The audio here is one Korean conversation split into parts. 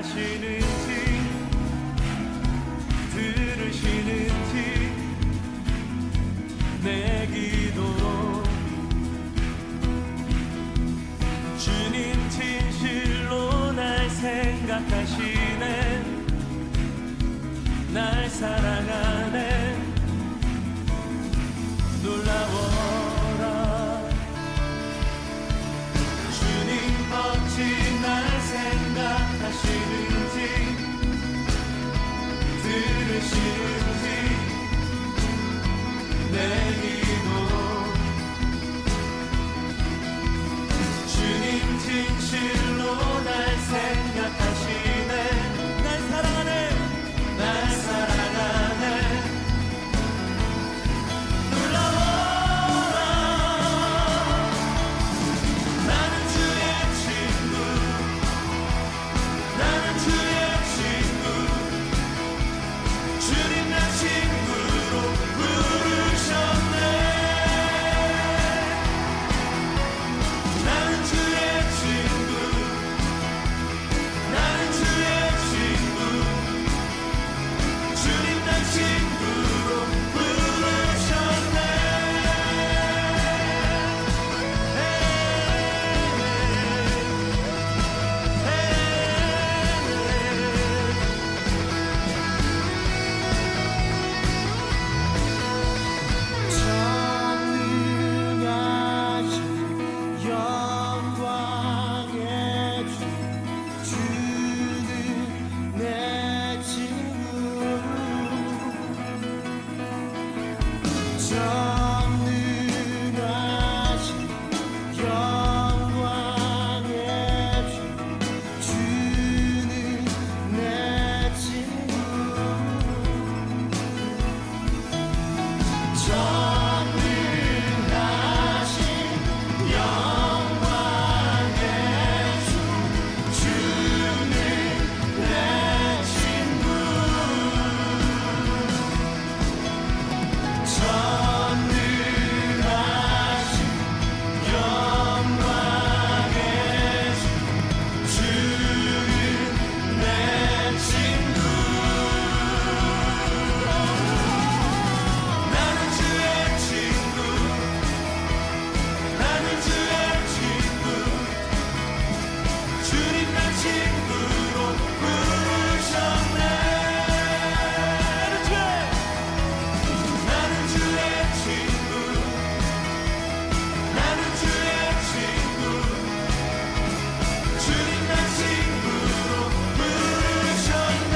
생각하시는지 들으시는지 내 기도 주님 진실로 날 생각하시네 날 사랑하네 놀라워라 주님 어찌 날 생각하시는지 들으시는지 내 기도 주님 진실로 날 생각하시네 날 사랑하네 날 사랑하네 놀라워라 나는 주의 친구 나는 주의 친구 주님 나 친구로 부르셨네 나는 주의 친구 나는 주의 친구 주님 나 친구로 부르셨네 전능하신 영광의 주 주는 내 친구 전능하신 영광의 주 주는 내 친구 전능하신 영광의 주 주는 내 친구 전능하신 영광의 주 주는 내 친구 나는 주의 친구 나는 주의 친구 주님 나 친구로 부르셨네 나는 주의 친구 나는 주의 친구 주님 나 친구로 부르셨네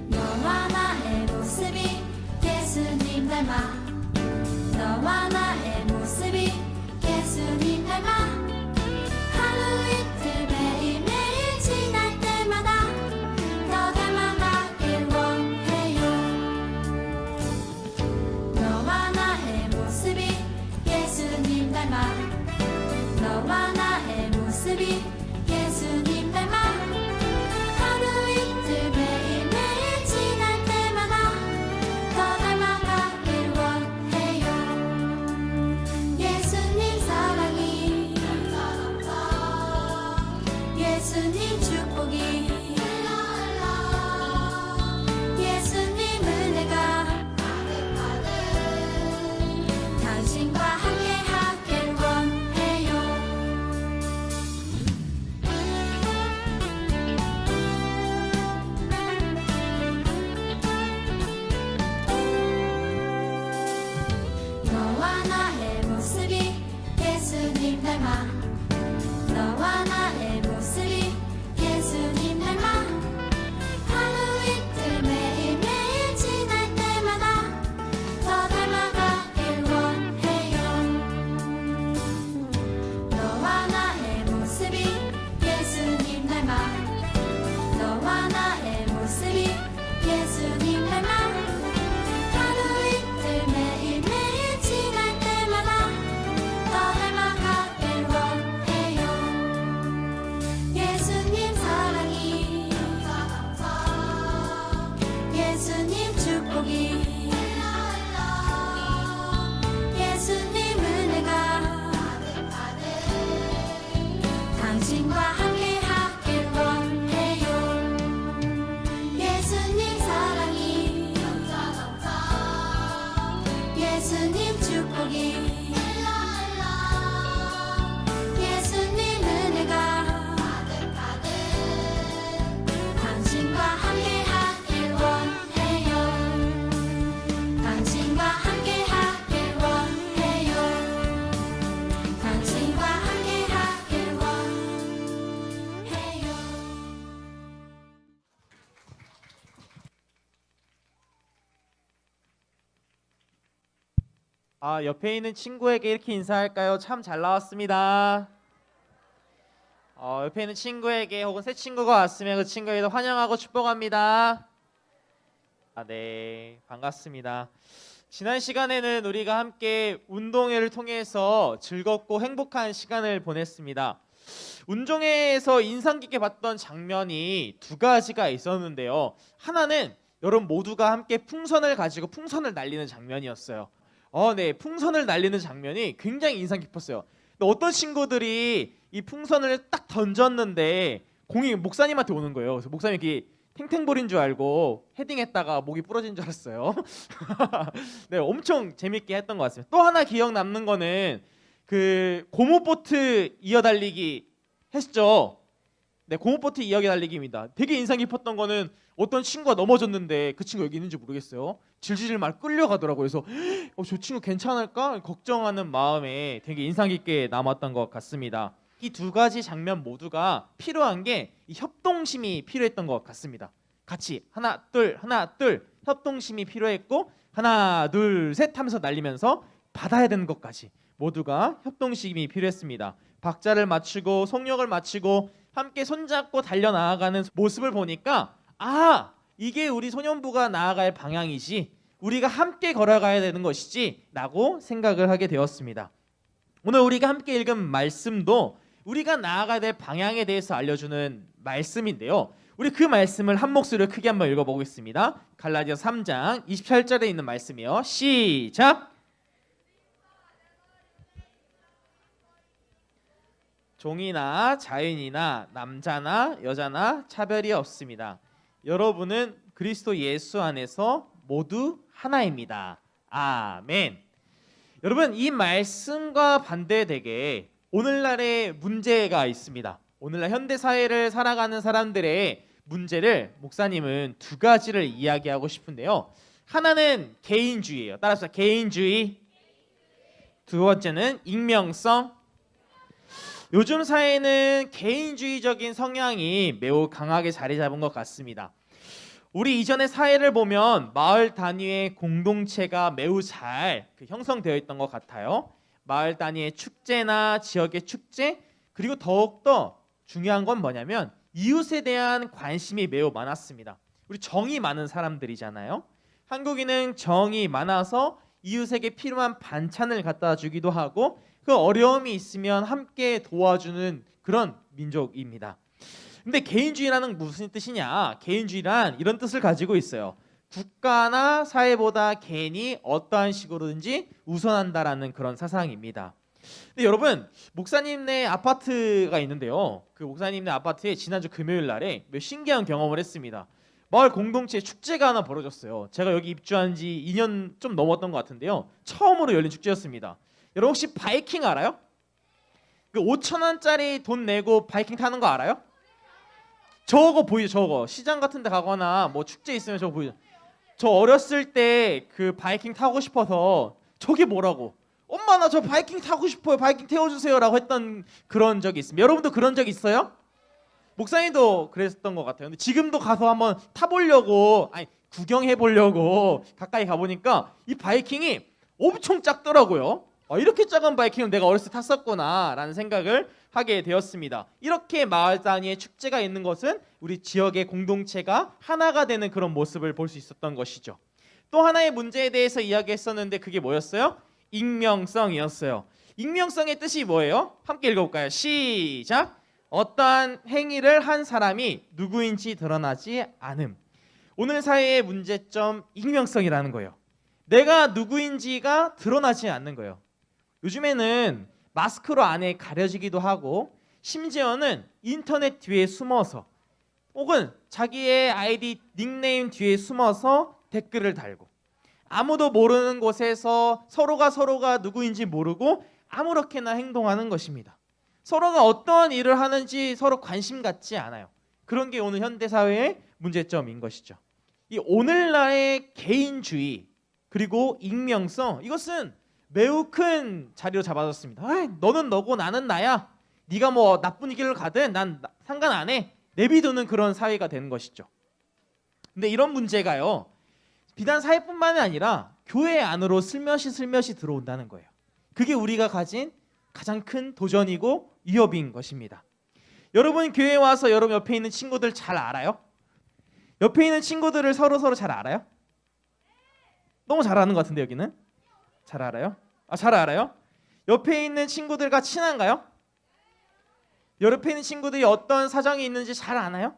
너와 나의 모습이 예수님 닮아 너와 나의 모습이 예수님 닮아 하루 이틀 매일매일 지날 때마다 더 닮아가길 원해요 너와 나의 모습이 예수님 닮아 너와 나의 모습이 예수님 닮아 하루 이틀 매일매일 지날 때마다 더 닮아가길 원해요 옆에 있는 친구에게 이렇게 인사할까요? 참 잘 나왔습니다. 옆에 있는 친구에게 혹은 새 친구가 왔으면 그 친구에게도 환영하고 축복합니다. 네, 반갑습니다. 지난 시간에는 우리가 함께 운동회를 통해서 즐겁고 행복한 시간을 보냈습니다. 운동회에서 인상 깊게 봤던 장면이 두 가지가 있었는데요. 하나는 여러분 모두가 함께 풍선을 가지고 풍선을 날리는 장면이었어요. 네, 풍선을 날리는 장면이 굉장히 인상 깊었어요. 근데 어떤 친구들이 이 풍선을 딱 던졌는데 공이 목사님한테 오는 거예요. 그래서 목사님이 이렇게 탱탱볼인 줄 알고 헤딩했다가 목이 부러진 줄 알았어요. 네, 엄청 재밌게 했던 것 같습니다. 또 하나 기억 남는 거는 그 고무보트 이어달리기 했죠. 네, 고무보트 이어달리기입니다. 되게 인상 깊었던 거는 어떤 친구가 넘어졌는데 그 친구 여기 있는지 모르겠어요. 질질 말 끌려가더라고요. 그래서 저 친구 괜찮을까 걱정하는 마음에 되게 인상 깊게 남았던 것 같습니다. 이 두 가지 장면 모두가 필요한 게 이 협동심이 필요했던 것 같습니다. 같이 하나 둘 협동심이 필요했고 하나 둘 셋 하면서 날리면서 받아야 되는 것까지 모두가 협동심이 필요했습니다. 박자를 맞추고 속력을 맞추고 함께 손잡고 달려나아가는 모습을 보니까 이게 우리 소년부가 나아갈 방향이지, 우리가 함께 걸어가야 되는 것이지 라고 생각을 하게 되었습니다. 오늘 우리가 함께 읽은 말씀도 우리가 나아가야 될 방향에 대해서 알려주는 말씀인데요. 우리 그 말씀을 한 목소리로 크게 한번 읽어보겠습니다. 갈라디아서 3장 28절에 있는 말씀이요. 시작! 종이나 자유인이나 남자나 여자나 차별이 없습니다. 여러분은 그리스도 예수 안에서 모두 하나입니다. 아멘. 여러분, 이 말씀과 반대되게 오늘날의 문제가 있습니다. 오늘날 현대 사회를 살아가는 사람들의 문제를 목사님은 두 가지를 이야기하고 싶은데요. 하나는 개인주의예요. 따라서 개인주의. 두 번째는 익명성. 요즘 사회는 개인주의적인 성향이 매우 강하게 자리 잡은 것 같습니다. 우리 이전의 사회를 보면 마을 단위의 공동체가 매우 잘 형성되어 있던 것 같아요. 마을 단위의 축제나 지역의 축제, 그리고 더욱더 중요한 건 뭐냐면 이웃에 대한 관심이 매우 많았습니다. 우리 정이 많은 사람들이잖아요. 한국인은 정이 많아서 이웃에게 필요한 반찬을 갖다 주기도 하고 그 어려움이 있으면 함께 도와주는 그런 민족입니다. 근데 개인주의라는 무슨 뜻이냐? 개인주의란 이런 뜻을 가지고 있어요. 국가나 사회보다 개인이 어떠한 식으로든지 우선한다라는 그런 사상입니다. 근데 여러분, 목사님네 아파트가 있는데요. 그 목사님네 아파트에 지난주 금요일 날에 신기한 경험을 했습니다. 마을 공동체 축제가 하나 벌어졌어요. 제가 여기 입주한 지 2년 좀 넘었던 것 같은데요. 처음으로 열린 축제였습니다. 여러분 혹시 바이킹 알아요? 그 5,000원짜리 돈 내고 바이킹 타는 거 알아요? 저거 보이죠? 저거 시장 같은 데 가거나 뭐 축제 있으면 저거 보이죠? 저 어렸을 때 그 바이킹 타고 싶어서 저게 뭐라고, 엄마 나 저 바이킹 타고 싶어요, 바이킹 태워주세요 라고 했던 그런 적이 있습니다. 여러분도 그런 적 있어요? 목사님도 그랬던 것 같아요. 근데 지금도 가서 한번 타보려고, 구경해보려고 가까이 가보니까 이 바이킹이 엄청 작더라고요. 이렇게 작은 바이킹은 내가 어렸을 때 탔었구나 라는 생각을 하게 되었습니다. 이렇게 마을 단위의 축제가 있는 것은 우리 지역의 공동체가 하나가 되는 그런 모습을 볼 수 있었던 것이죠. 또 하나의 문제에 대해서 이야기했었는데 그게 뭐였어요? 익명성이었어요. 익명성의 뜻이 뭐예요? 함께 읽어볼까요? 시작! 어떠한 행위를 한 사람이 누구인지 드러나지 않음. 오늘 사회의 문제점, 익명성이라는 거예요. 내가 누구인지가 드러나지 않는 거예요. 요즘에는 마스크로 안에 가려지기도 하고 심지어는 인터넷 뒤에 숨어서 혹은 자기의 아이디 닉네임 뒤에 숨어서 댓글을 달고 아무도 모르는 곳에서 서로가 누구인지 모르고 아무렇게나 행동하는 것입니다. 서로가 어떤 일을 하는지 서로 관심 갖지 않아요. 그런 게 오늘 현대사회의 문제점인 것이죠. 이 오늘날의 개인주의 그리고 익명성, 이것은 매우 큰 자리로 잡아졌습니다. 너는 너고 나는 나야. 네가 뭐 나쁜 길을 가든 난 상관 안 해. 내비두는 그런 사회가 되는 것이죠. 근데 이런 문제가요, 비단 사회뿐만이 아니라 교회 안으로 슬며시 들어온다는 거예요. 그게 우리가 가진 가장 큰 도전이고 위협인 것입니다. 여러분 교회에 와서 여러분 옆에 있는 친구들 잘 알아요? 옆에 있는 친구들을 서로 잘 알아요? 너무 잘 아는 것 같은데 여기는? 잘 알아요? 잘 알아요? 옆에 있는 친구들과 친한가요? 옆에 있는 친구들이 어떤 사정이 있는지 잘 아나요?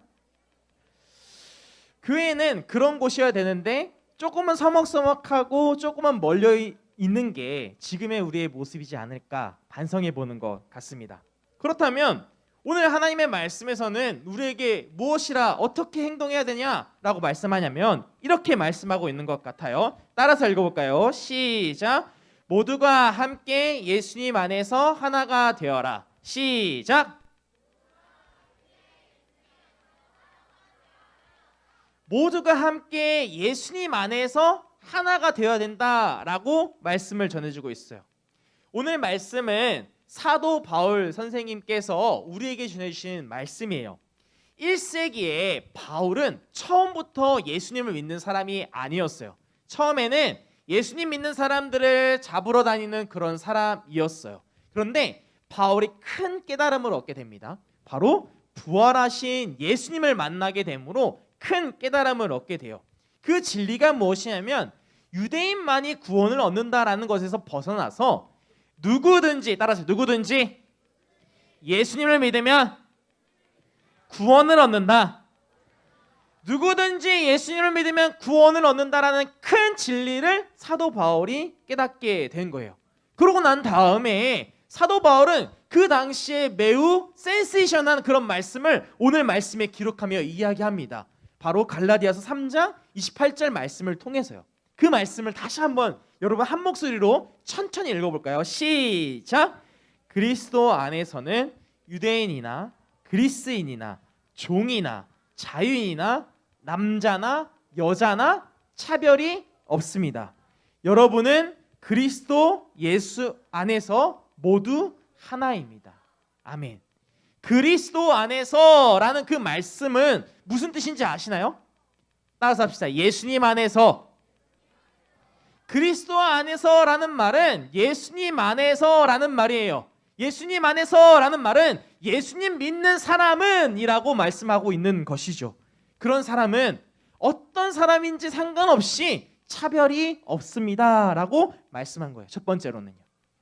교회는 그런 곳이어야 되는데 조금은 서먹서먹하고 조금은 멀려 있는 게 지금의 우리의 모습이지 않을까 반성해 보는 것 같습니다. 그렇다면 오늘 하나님의 말씀에서는 우리에게 무엇이라 어떻게 행동해야 되냐라고 말씀하냐면 이렇게 말씀하고 있는 것 같아요. 따라서 읽어볼까요? 시작. 모두가 함께 예수님 안에서 하나가 되어라. 시작. 모두가 함께 예수님 안에서 하나가 되어야 된다라고 말씀을 전해주고 있어요. 오늘 말씀은 사도 바울 선생님께서 우리에게 전해주신 말씀이에요. 1세기에 바울은 처음부터 예수님을 믿는 사람이 아니었어요. 처음에는 예수님 믿는 사람들을 잡으러 다니는 그런 사람이었어요. 그런데 바울이 큰 깨달음을 얻게 됩니다. 바로 부활하신 예수님을 만나게 되므로 큰 깨달음을 얻게 돼요. 그 진리가 무엇이냐면 유대인만이 구원을 얻는다라는 것에서 벗어나서 누구든지, 따라서 누구든지 예수님을 믿으면 구원을 얻는다. 누구든지 예수님을 믿으면 구원을 얻는다라는 큰 진리를 사도 바울이 깨닫게 된 거예요. 그러고 난 다음에 사도 바울은 그 당시에 매우 센세이션한 그런 말씀을 오늘 말씀에 기록하며 이야기합니다. 바로 갈라디아서 3장 28절 말씀을 통해서요. 그 말씀을 다시 한번 여러분 한 목소리로 천천히 읽어볼까요? 시작. 그리스도 안에서는 유대인이나 그리스인이나 종이나 자유인이나 남자나 여자나 차별이 없습니다. 여러분은 그리스도 예수 안에서 모두 하나입니다. 아멘. 그리스도 안에서라는 그 말씀은 무슨 뜻인지 아시나요? 따라서 합시다. 예수님 안에서. 그리스도 안에서라는 말은 예수님 안에서라는 말이에요. 예수님 안에서라는 말은 예수님 믿는 사람은 이라고 말씀하고 있는 것이죠. 그런 사람은 어떤 사람인지 상관없이 차별이 없습니다 라고 말씀한 거예요. 첫 번째로는요.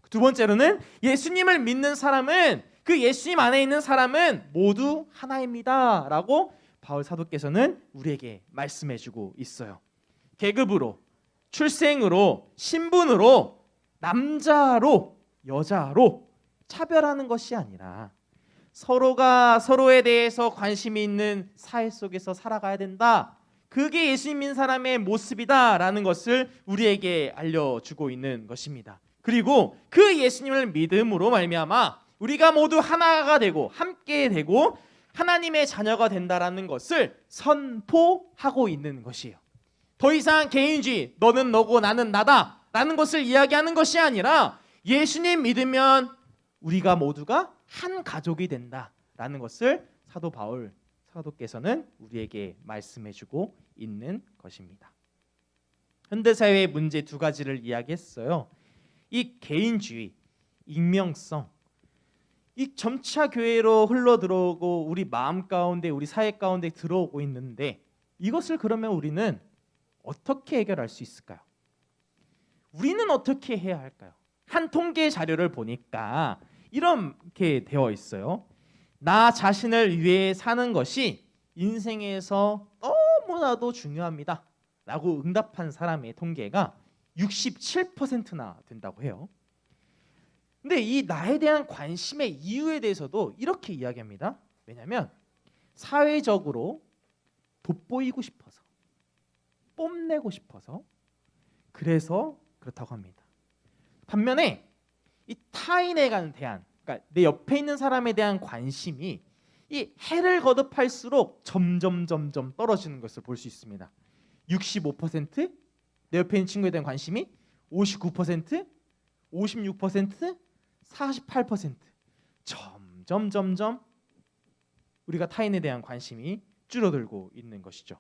두 번째로는 예수님을 믿는 사람은 그 예수님 안에 있는 사람은 모두 하나입니다 라고 바울 사도께서는 우리에게 말씀해주고 있어요. 계급으로, 출생으로, 신분으로, 남자로, 여자로 차별하는 것이 아니라 서로가 서로에 대해서 관심이 있는 사회 속에서 살아가야 된다. 그게 예수님 믿는 사람의 모습이다라는 것을 우리에게 알려주고 있는 것입니다. 그리고 그 예수님을 믿음으로 말미암아 우리가 모두 하나가 되고 함께 되고 하나님의 자녀가 된다라는 것을 선포하고 있는 것이에요. 더 이상 개인주의, 너는 너고 나는 나다 라는 것을 이야기하는 것이 아니라 예수님 믿으면 우리가 모두가 한 가족이 된다라는 것을 사도 바울 사도께서는 우리에게 말씀해주고 있는 것입니다. 현대사회의 문제 두 가지를 이야기했어요. 이 개인주의, 익명성, 이 점차 교회로 흘러들어오고 우리 마음 가운데 우리 사회 가운데 들어오고 있는데 이것을 그러면 우리는 어떻게 해결할 수 있을까요? 우리는 어떻게 해야 할까요? 한 통계 자료를 보니까 이렇게 되어 있어요. 나 자신을 위해 사는 것이 인생에서 너무나도 중요합니다 라고 응답한 사람의 통계가 67%나 된다고 해요. 근데 이 나에 대한 관심의 이유에 대해서도 이렇게 이야기합니다. 왜냐하면 사회적으로 돋보이고 싶어서, 뽐내고 싶어서, 그래서 그렇다고 합니다. 반면에 이 타인에 대한, 그러니까 내 옆에 있는 사람에 대한 관심이 이 해를 거듭할수록 점점 떨어지는 것을 볼 수 있습니다. 65%, 내 옆에 있는 친구에 대한 관심이 59%, 56%, 48%, 점점 우리가 타인에 대한 관심이 줄어들고 있는 것이죠.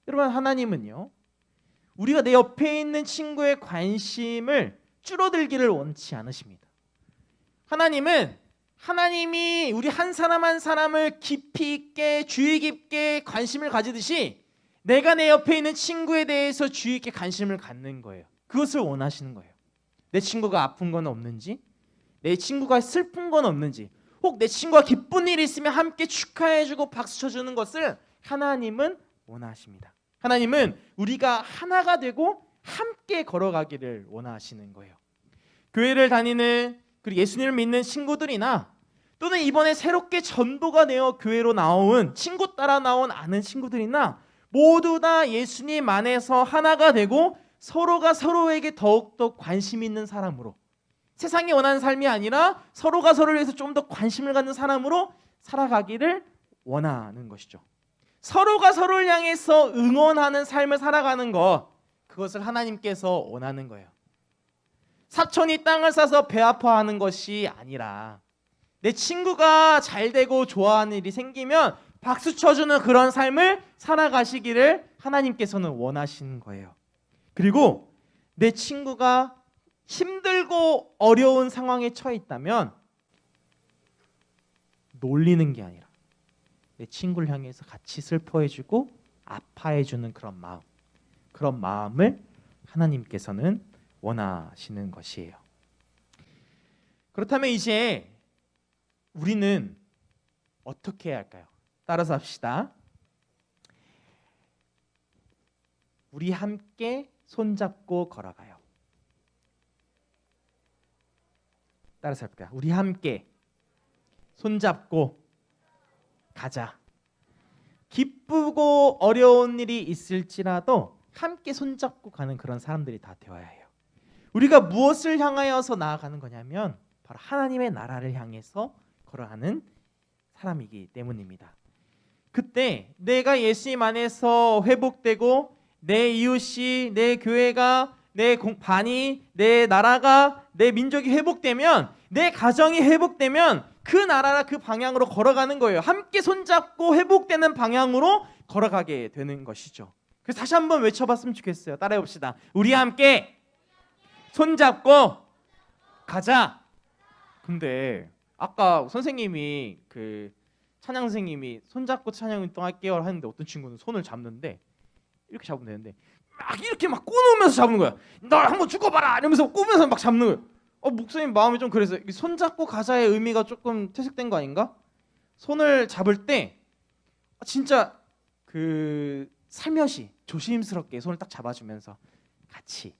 여러분, 하나님은요 우리가 내 옆에 있는 친구의 관심을 줄어들기를 원치 않으십니다. 하나님이 우리 한 사람 한 사람을 깊이 있게 주의 깊게 관심을 가지듯이 내가 내 옆에 있는 친구에 대해서 주의 있게 관심을 갖는 거예요. 그것을 원하시는 거예요. 내 친구가 아픈 건 없는지, 내 친구가 슬픈 건 없는지, 혹 내 친구가 기쁜 일이 있으면 함께 축하해주고 박수 쳐주는 것을 하나님은 원하십니다. 하나님은 우리가 하나가 되고 함께 걸어가기를 원하시는 거예요. 교회를 다니는 그리고 예수님을 믿는 친구들이나 또는 이번에 새롭게 전도가 되어 교회로 나온 친구 따라 나온 아는 친구들이나 모두 다 예수님 안에서 하나가 되고 서로가 서로에게 더욱더 관심 있는 사람으로, 세상이 원하는 삶이 아니라 서로가 서로를 위해서 좀 더 관심을 갖는 사람으로 살아가기를 원하는 것이죠. 서로가 서로를 향해서 응원하는 삶을 살아가는 것, 그것을 하나님께서 원하는 거예요. 사촌이 땅을 싸서 배 아파하는 것이 아니라 내 친구가 잘 되고 좋아하는 일이 생기면 박수 쳐주는 그런 삶을 살아가시기를 하나님께서는 원하시는 거예요. 그리고 내 친구가 힘들고 어려운 상황에 처해 있다면 놀리는 게 아니라 내 친구를 향해서 같이 슬퍼해주고 아파해주는 그런 마음을 하나님께서는 원하시는 것이에요. 그렇다면 이제 우리는 어떻게 해야 할까요? 따라서 합시다. 우리 함께 손잡고 걸어가요. 따라서 할까요? 우리 함께 손잡고 가자. 기쁘고 어려운 일이 있을지라도 함께 손잡고 가는 그런 사람들이 다 되어야 해요. 우리가 무엇을 향하여서 나아가는 거냐면 바로 하나님의 나라를 향해서 걸어가는 사람이기 때문입니다. 그때 내가 예수님 안에서 회복되고 내 이웃이, 내 교회가, 내 반이, 내 나라가, 내 민족이 회복되면, 내 가정이 회복되면 그 나라나 그 방향으로 걸어가는 거예요. 함께 손잡고 회복되는 방향으로 걸어가게 되는 것이죠. 그래서 다시 한번 외쳐봤으면 좋겠어요. 따라해 봅시다. 우리 함께 손잡고 가자. 근데 아까 선생님이 찬양 선생님이 손잡고 찬양 운동할게요 하는데 어떤 친구는 손을 잡는데 이렇게 잡으면 되는데 막 이렇게 막 꼬으면서 잡는 거야. 널 한번 죽어봐라 이러면서 꼬으면서 막 잡는 거예요. 목사님 마음이 좀 그래서 손잡고 가자의 의미가 조금 퇴색된 거 아닌가? 손을 잡을 때 진짜 살며시 조심스럽게 손을 딱 잡아주면서 같이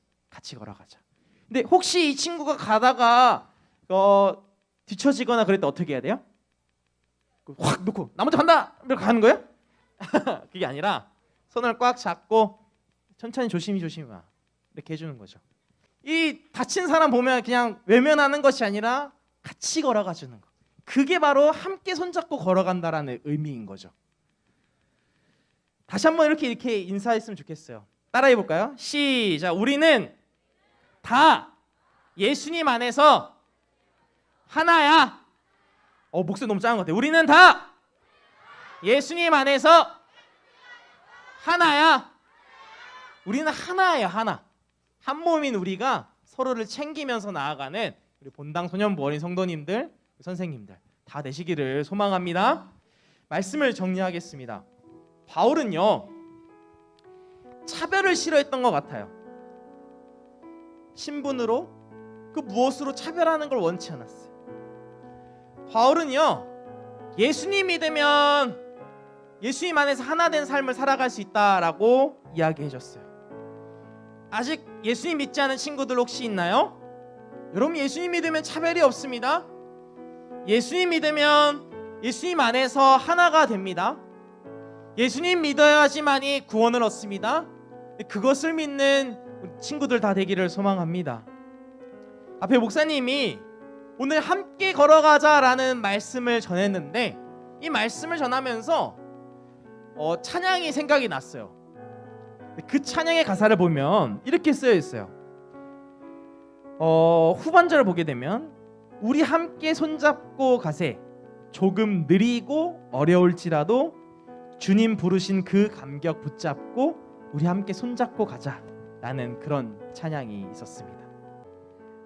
걸어가자. 근데 혹시 이 친구가 가다가 뒤처지거나 그럴 때 어떻게 해야 돼요? 확 놓고 나 먼저 간다 이렇게 가는 거예요? 그게 아니라 손을 꽉 잡고 천천히 조심히 이렇게 해주는 거죠. 이 다친 사람 보면 그냥 외면하는 것이 아니라 같이 걸어가 주는 거. 그게 바로 함께 손잡고 걸어간다라는 의미인 거죠. 다시 한번 이렇게 인사했으면 좋겠어요. 따라해 볼까요? 시작. 우리는 다 예수님 안에서 하나야. 목소리 너무 작은 것 같아요. 우리는 다 예수님 안에서 하나야. 우리는 하나예요. 하나. 한 몸인 우리가 서로를 챙기면서 나아가는 우리 본당 소년부 어린 성도님들, 선생님들 다 되시기를 소망합니다. 말씀을 정리하겠습니다. 바울은요 차별을 싫어했던 것 같아요. 신분으로 그 무엇으로 차별하는 걸 원치 않았어요. 바울은요 예수님 믿으면 예수님 안에서 하나 된 삶을 살아갈 수 있다라고 이야기해 줬어요. 아직 예수님 믿지 않은 친구들 혹시 있나요? 여러분 예수님 믿으면 차별이 없습니다. 예수님 믿으면 예수님 안에서 하나가 됩니다. 예수님 믿어야지만이 구원을 얻습니다. 그것을 믿는 친구들 다 되기를 소망합니다. 앞에 목사님이 오늘 함께 걸어가자라는 말씀을 전했는데 이 말씀을 전하면서 찬양이 생각이 났어요. 그 찬양의 가사를 보면 이렇게 쓰여 있어요. 후반절을 보게 되면 우리 함께 손잡고 가세. 조금 느리고 어려울지라도 주님 부르신 그 감격 붙잡고 우리 함께 손잡고 가자. 라는 그런 찬양이 있었습니다.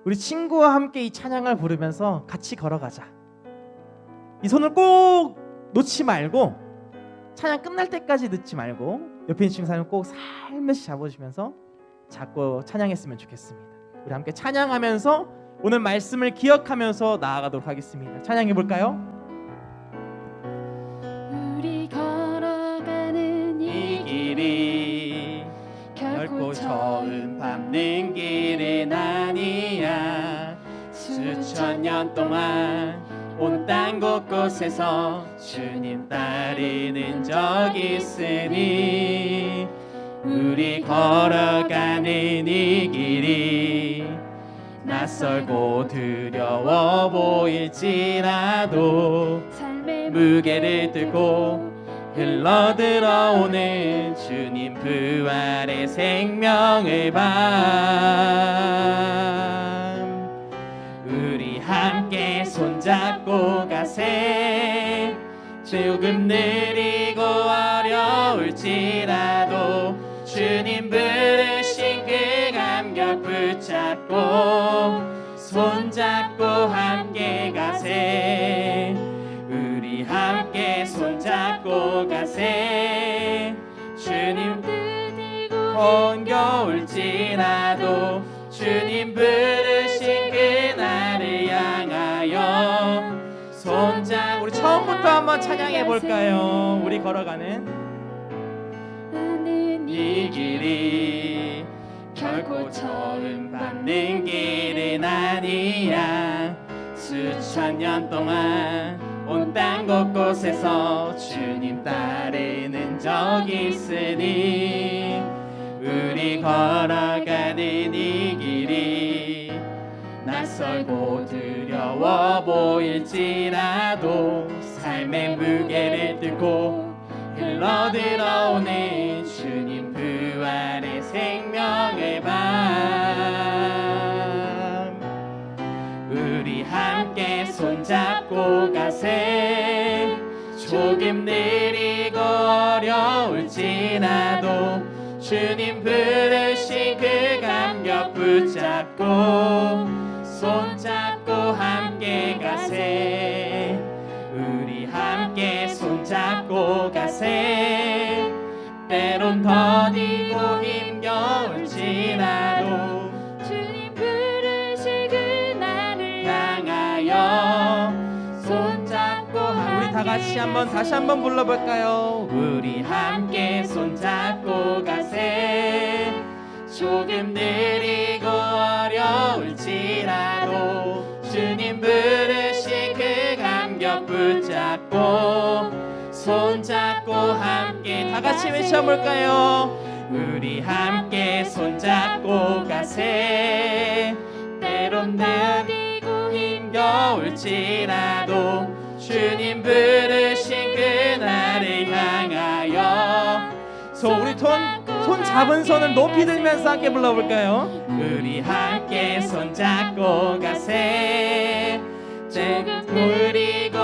우리 친구와 함께 이 찬양을 부르면서 같이 걸어가자. 이 손을 꼭 놓지 말고 찬양 끝날 때까지 늦지 말고 옆에 있는 친구 사람을 꼭 살며시 잡아주면서 잡고 찬양했으면 좋겠습니다. 우리 함께 찬양하면서 오늘 말씀을 기억하면서 나아가도록 하겠습니다. 찬양해 볼까요? 우리 걸어가는 이 길이 결코 처음 밟는 길은 아니야. 수천 년 동안 온 땅 곳곳에서 주님 따르는 적 있으니 우리 걸어가는 이 길이 낯설고 두려워 보일지라도 삶의 무게를 들고 흘러들어오는 주님 부활의 생명의 밤 우리 함께 손잡고 가세. 조금 느리고 어려울지라도 주님 부르신 그 감격 붙잡고 손잡고 함께 가세. 우리 함께 손잡고 가세. 주님 번겨울지라도 주님 부르신 그날을 향하여 손잡고 우리 처음부터 한번 찬양해 볼까요? 우리 걸어가는 이 길이 결코 처음 밟는 길은 아니야. 수천 년 동안 온 땅 곳곳에서 주님 따르는 적 있으니 우리 걸어가는 이 길이 낯설고 두려워 보일지라도 삶의 무게를 들고 흘러들어오는 주님 부활의 생명의 밤 우리 함께 손잡고 가세. 조금 느리고 어려울지라도 주님 부르신 그 감격 붙잡고 손잡고 함께 가세. 우리 함께 손잡고 가세. 때론 더디고 힘겨울지라도 주님 부르실 그날을 향하여 손잡고 우리 다 같이 다시 한번 불러볼까요? 우리 함께 손잡고 가세. 조금 느리고 어려울지라도 주님 부르신 그 감격 붙잡고 손잡고 함께 다 같이 외쳐볼까요? 우리 함께 손잡고 가세. 때론 느리고 힘겨울지라도 주님 부르신 그날을 향하여 우리 손 잡은 손을 높이 들면서 함께 불러볼까요? 우리 함께 손잡고 가세. 조금 느리고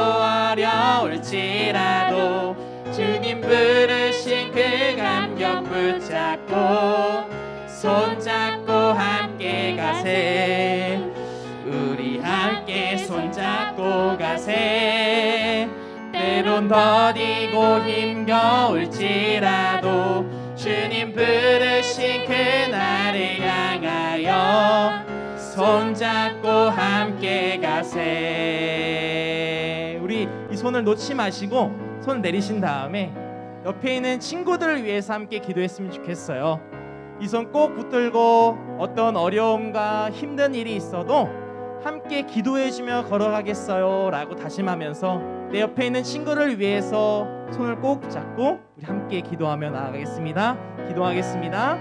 어려울지라도 주님 부르신 그 감격 붙잡고 손잡고 함께 가세. 우리 함께 손잡고 가세. 때론 더디고 힘겨울지라도 주님 부르신 그날을 향하여 손잡고 함께 가세. 우리 이 손을 놓지 마시고 손 내리신 다음에 옆에 있는 친구들을 위해서 함께 기도했으면 좋겠어요. 이 손 꼭 붙들고 어떤 어려움과 힘든 일이 있어도 함께 기도해주며 걸어가겠어요 라고 다짐하면서 내 옆에 있는 친구를 위해서 손을 꼭 잡고 우리 함께 기도하며 나아가겠습니다. 기도하겠습니다.